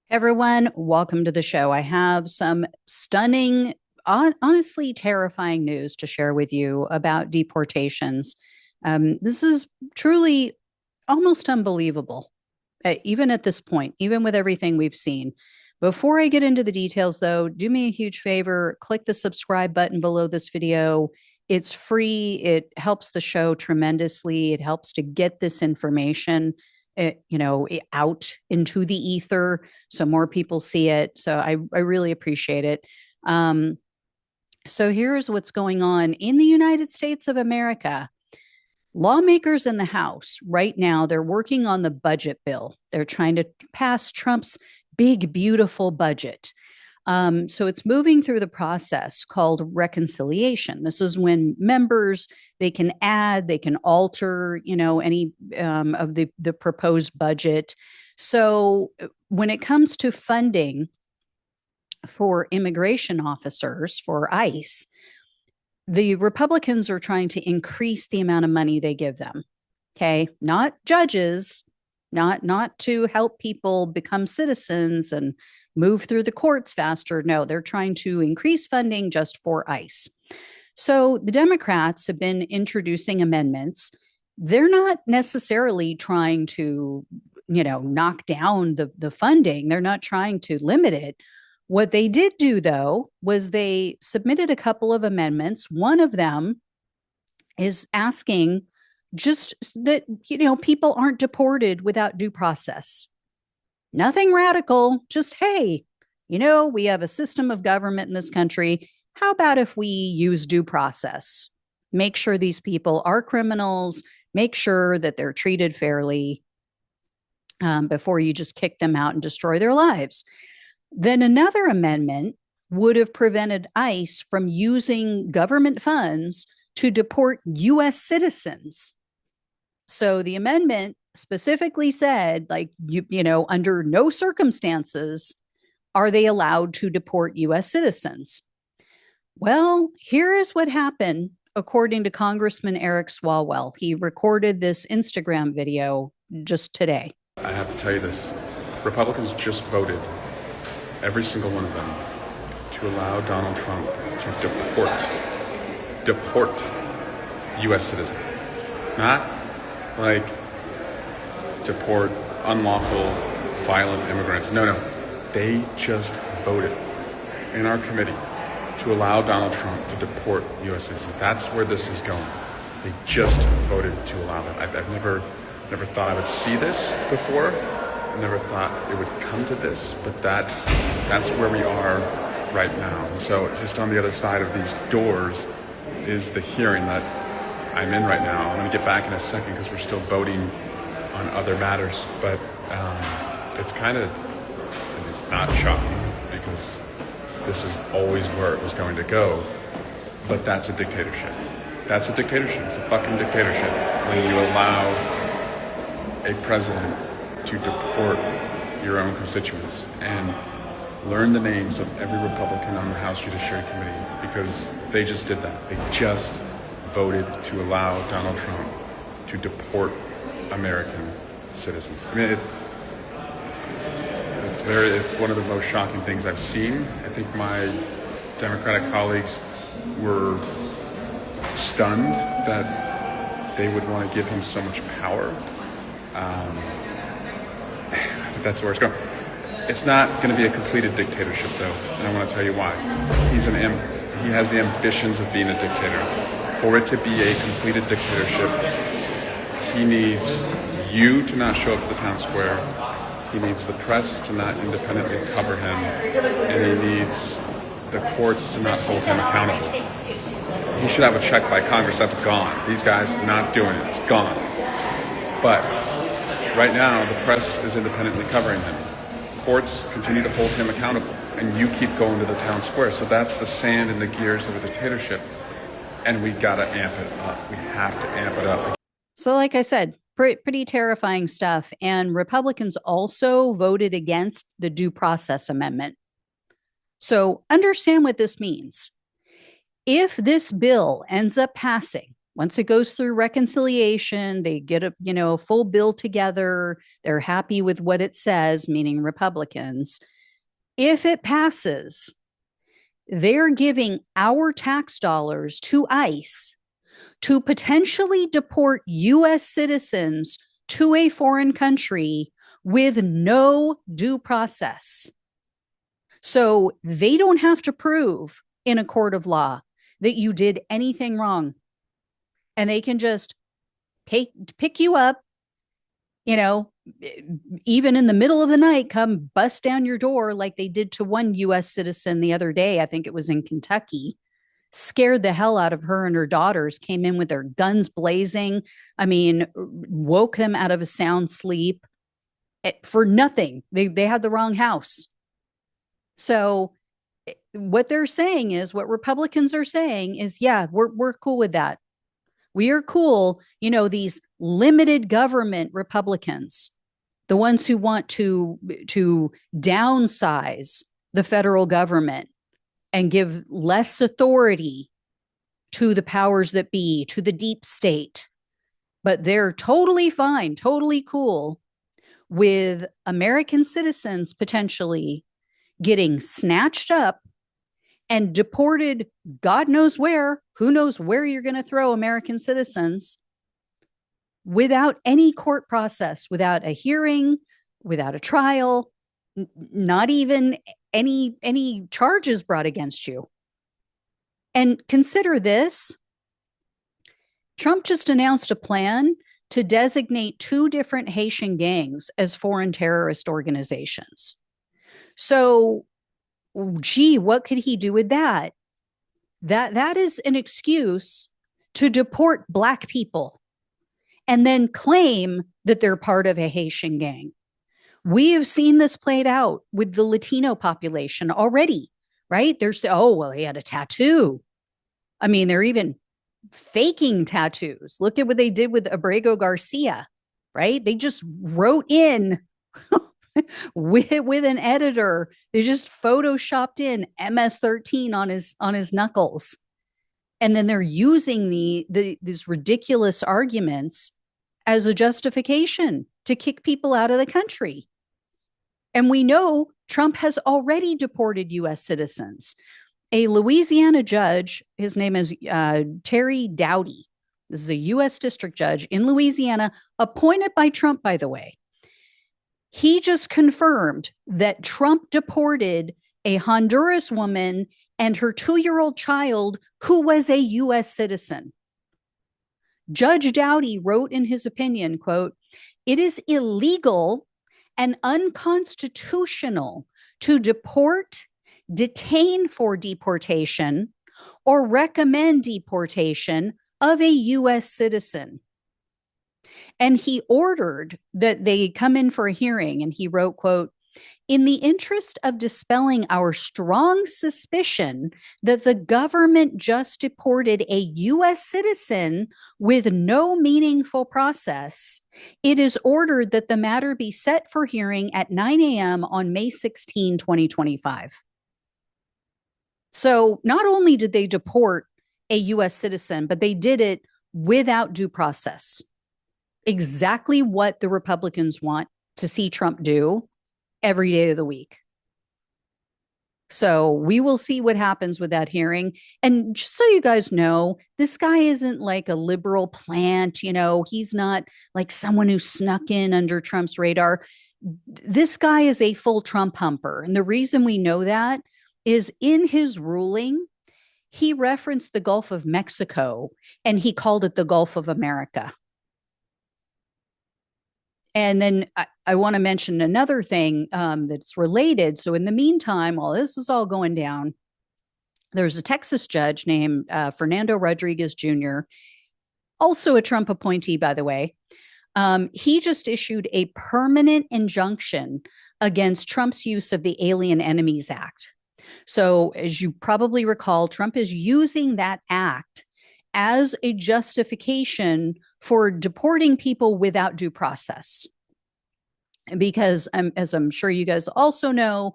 Everyone, welcome to the show. I have some stunning, honestly terrifying news to share with you about deportations. This is truly almost unbelievable, even at this point, even with everything we've seen. Before I get into the details, though, do me a huge favor, click the subscribe button below this video. It's free. It helps the show tremendously. It helps to get this information out into the ether so more people see it. So I really appreciate it. So here's what's going on in the United States of America. Lawmakers in the House right now, they're working on the budget bill. They're trying to pass Trump's big, beautiful budget. So it's moving through the process called reconciliation. This is when members, they can add, they can alter, any of the proposed budget. So when it comes to funding for immigration officers for ICE, the Republicans are trying to increase the amount of money they give them. Okay, not judges, not to help people become citizens and move through the courts faster. No, they're trying to increase funding just for ICE. So the Democrats have been introducing amendments. They're not necessarily trying to, knock down the funding. They're not trying to limit it. What they did do, though, was they submitted a couple of amendments. One of them is asking just that, people aren't deported without due process. Nothing radical, just, hey, we have a system of government in this country. How about if we use due process? Make sure these people are criminals, make sure that they're treated fairly before you just kick them out and destroy their lives. Then another amendment would have prevented ICE from using government funds to deport U.S. citizens. So the amendment specifically said, like, under no circumstances are they allowed to deport U.S. citizens. Well, here is what happened, according to Congressman Eric Swalwell. He recorded this Instagram video just today. I have to tell you this. Republicans just voted, every single one of them, to allow Donald Trump to deport U.S. citizens. Not like deport unlawful, violent immigrants. No. They just voted in our committee to allow Donald Trump to deport U.S. citizens. That's where this is going. They just voted to allow that. I've never thought I would see this before. I never thought it would come to this, but that's where we are right now. And so just on the other side of these doors is the hearing that I'm in right now. I'm going to get back in a second because we're still voting on other matters, but it's not shocking because this is always where it was going to go, but that's a dictatorship. That's a dictatorship. It's a fucking dictatorship when you allow a president to deport your own constituents. And learn the names of every Republican on the House Judiciary Committee because they just did that. They just voted to allow Donald Trump to deport American citizens. I mean, it's one of the most shocking things I've seen. I think my Democratic colleagues were stunned that they would want to give him so much power. But that's where it's going. It's not going to be a completed dictatorship, though, and I want to tell you why. He has the ambitions of being a dictator. For it to be a completed dictatorship, he needs you to not show up to the town square. He needs the press to not independently cover him, and he needs the courts to not hold him accountable. He should have a check by Congress. That's gone. These guys are not doing it. It's gone. But right now, the press is independently covering him. Courts continue to hold him accountable, and you keep going to the town square. So that's the sand in the gears of a dictatorship, and we gotta amp it up. We have to amp it up. So, like I said, pretty terrifying stuff. And Republicans also voted against the due process amendment. So understand what this means. If this bill ends up passing, Once it goes through reconciliation, they get a full bill together. They're happy with what it says, meaning Republicans. If it passes, they're giving our tax dollars to ICE to potentially deport US citizens to a foreign country with no due process. So they don't have to prove in a court of law that you did anything wrong. And they can just pick you up, even in the middle of the night, come bust down your door like they did to one US citizen the other day. I think it was in Kentucky. Scared the hell out of her and her daughters, came in with their guns blazing. I mean, woke them out of a sound sleep for nothing. They had the wrong house. So what they're saying is, what Republicans are saying is, yeah, we're cool with that. We are cool. These limited government Republicans, the ones who want to downsize the federal government and give less authority to the powers that be, to the deep state. But they're totally fine, totally cool with American citizens potentially getting snatched up and deported, God knows where, who knows where you're going to throw American citizens, without any court process, without a hearing, without a trial, not even any charges brought against you. And consider this. Trump just announced a plan to designate 2 different Haitian gangs as foreign terrorist organizations. So, gee, what could he do with that? That is an excuse to deport Black people and then claim that they're part of a Haitian gang. We have seen this played out with the Latino population already, right? There's, oh, well, he had a tattoo. I mean, they're even faking tattoos. Look at what they did with Abrego Garcia, right? They just wrote in with an editor. They just photoshopped in MS-13 on his knuckles. And then they're using these ridiculous arguments as a justification to kick people out of the country. And we know Trump has already deported US citizens. A Louisiana judge, his name is Terry Doughty. This is a US district judge in Louisiana, appointed by Trump, by the way. He just confirmed that Trump deported a Honduras woman and her 2-year-old child who was a US citizen. Judge Doughty wrote in his opinion, quote, "It is illegal and unconstitutional to deport, detain for deportation, or recommend deportation of a US citizen." And he ordered that they come in for a hearing, and he wrote, quote, "In the interest of dispelling our strong suspicion that the government just deported a US citizen with no meaningful process, it is ordered that the matter be set for hearing at 9 a.m. on May 16, 2025. So not only did they deport a US citizen, but they did it without due process. Exactly what the Republicans want to see Trump do every day of the week. So we will see what happens with that hearing. And just so you guys know, this guy isn't like a liberal plant. He's not like someone who snuck in under Trump's radar. This guy is a full Trump humper. And the reason we know that is in his ruling, he referenced the Gulf of Mexico and he called it the Gulf of America. And then I want to mention another thing that's related. So in the meantime, while this is all going down, there's a Texas judge named Fernando Rodriguez Jr., also a Trump appointee, by the way. He just issued a permanent injunction against Trump's use of the Alien Enemies Act. So as you probably recall, Trump is using that act as a justification for deporting people without due process. Because as I'm sure you guys also know,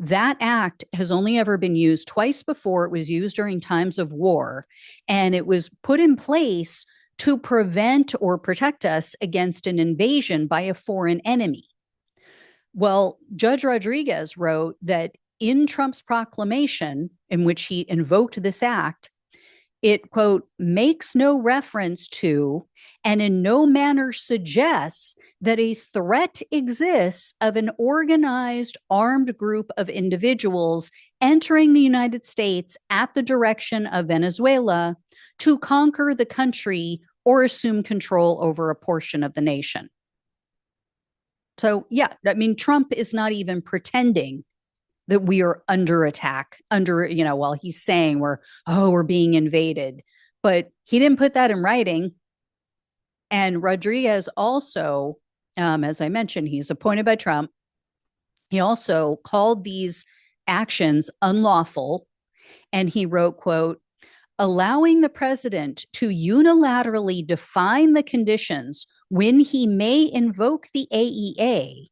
That act has only ever been used twice before. It was used during times of war, and it was put in place to prevent or protect us against an invasion by a foreign enemy. Well, Judge Rodriguez wrote that in Trump's proclamation, in which he invoked this act, it, quote, makes no reference to and in no manner suggests that a threat exists of an organized armed group of individuals entering the United States at the direction of Venezuela to conquer the country or assume control over a portion of the nation. So, yeah, I mean, Trump is not even pretending that we are under attack, while he's saying we're being invaded. But he didn't put that in writing. And Rodriguez also, as I mentioned, he's appointed by Trump. He also called these actions unlawful. And he wrote, quote, allowing the president to unilaterally define the conditions when he may invoke the AEA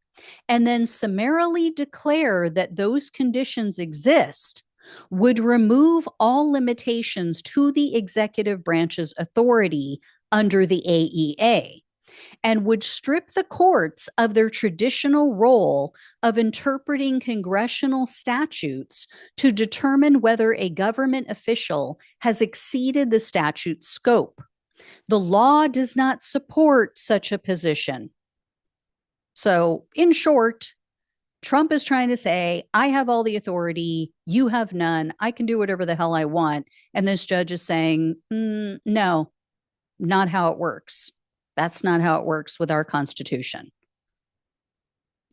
and then summarily declare that those conditions exist would remove all limitations to the executive branch's authority under the AEA and would strip the courts of their traditional role of interpreting congressional statutes to determine whether a government official has exceeded the statute's scope. The law does not support such a position. So, in short, Trump is trying to say, I have all the authority, you have none, I can do whatever the hell I want. And this judge is saying, no, not how it works. That's not how it works with our Constitution.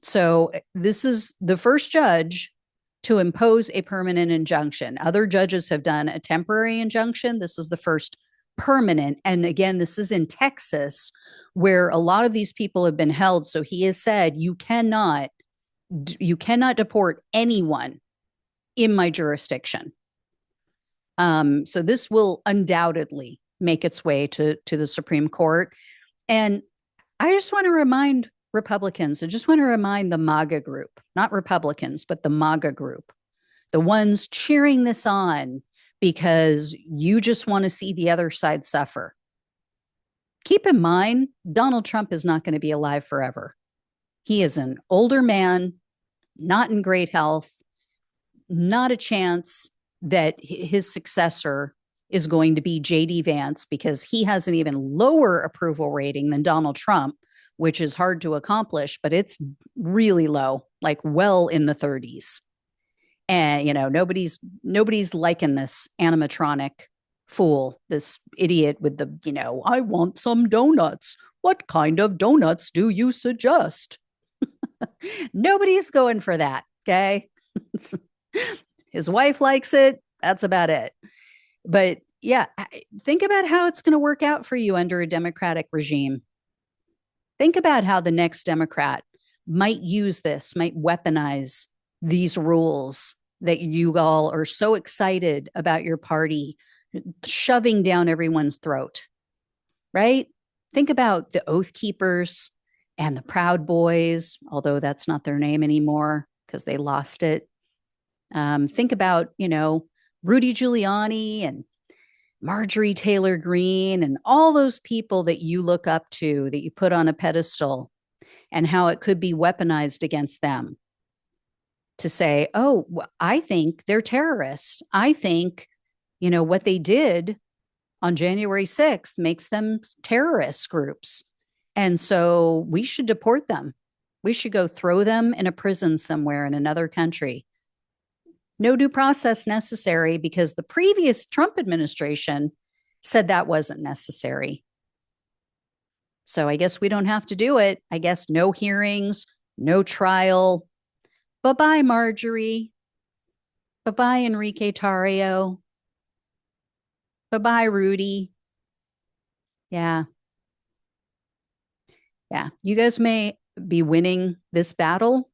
So, this is the first judge to impose a permanent injunction. Other judges have done a temporary injunction. This is the first permanent. And again, this is in Texas, where a lot of these people have been held. So he has said, you cannot deport anyone in my jurisdiction. So this will undoubtedly make its way to the Supreme Court. And I just want to remind Republicans, I just want to remind the MAGA group, not Republicans, but the MAGA group, the ones cheering this on because you just want to see the other side suffer. Keep in mind, Donald Trump is not going to be alive forever. He is an older man, not in great health, not a chance that his successor is going to be J.D. Vance because he has an even lower approval rating than Donald Trump, which is hard to accomplish, but it's really low, like well in the 30s. And, nobody's liking this animatronic fool, this idiot with the, I want some donuts. What kind of donuts do you suggest? Nobody's going for that. Okay. His wife likes it. That's about it. But yeah, think about how it's going to work out for you under a Democratic regime. Think about how the next Democrat might use this, might weaponize these rules that you all are so excited about your party shoving down everyone's throat, right? Think about the Oath Keepers and the Proud Boys, although that's not their name anymore because they lost it. Think about, Rudy Giuliani and Marjorie Taylor Greene and all those people that you look up to, that you put on a pedestal, and how it could be weaponized against them to say, oh, I think they're terrorists. I think, what they did on January 6th makes them terrorist groups. And so we should deport them. We should go throw them in a prison somewhere in another country. No due process necessary because the previous Trump administration said that wasn't necessary. So I guess we don't have to do it. I guess no hearings, no trial. Bye-bye, Marjorie. Bye-bye, Enrique Tarrio. Bye-bye, Rudy. Yeah. Yeah. You guys may be winning this battle,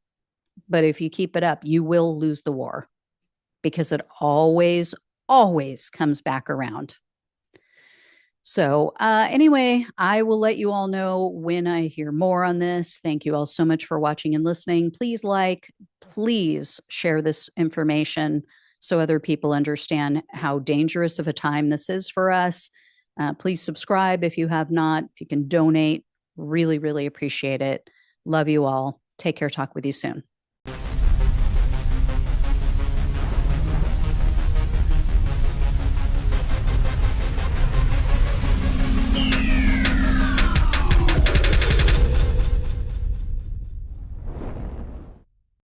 but if you keep it up, you will lose the war because it always, always comes back around. So, anyway, I will let you all know when I hear more on this. Thank you all so much for watching and listening. Please share this information so other people understand how dangerous of a time this is for us. Please subscribe if you have not. If you can donate, really, really appreciate it. Love you all. Take care. Talk with you soon.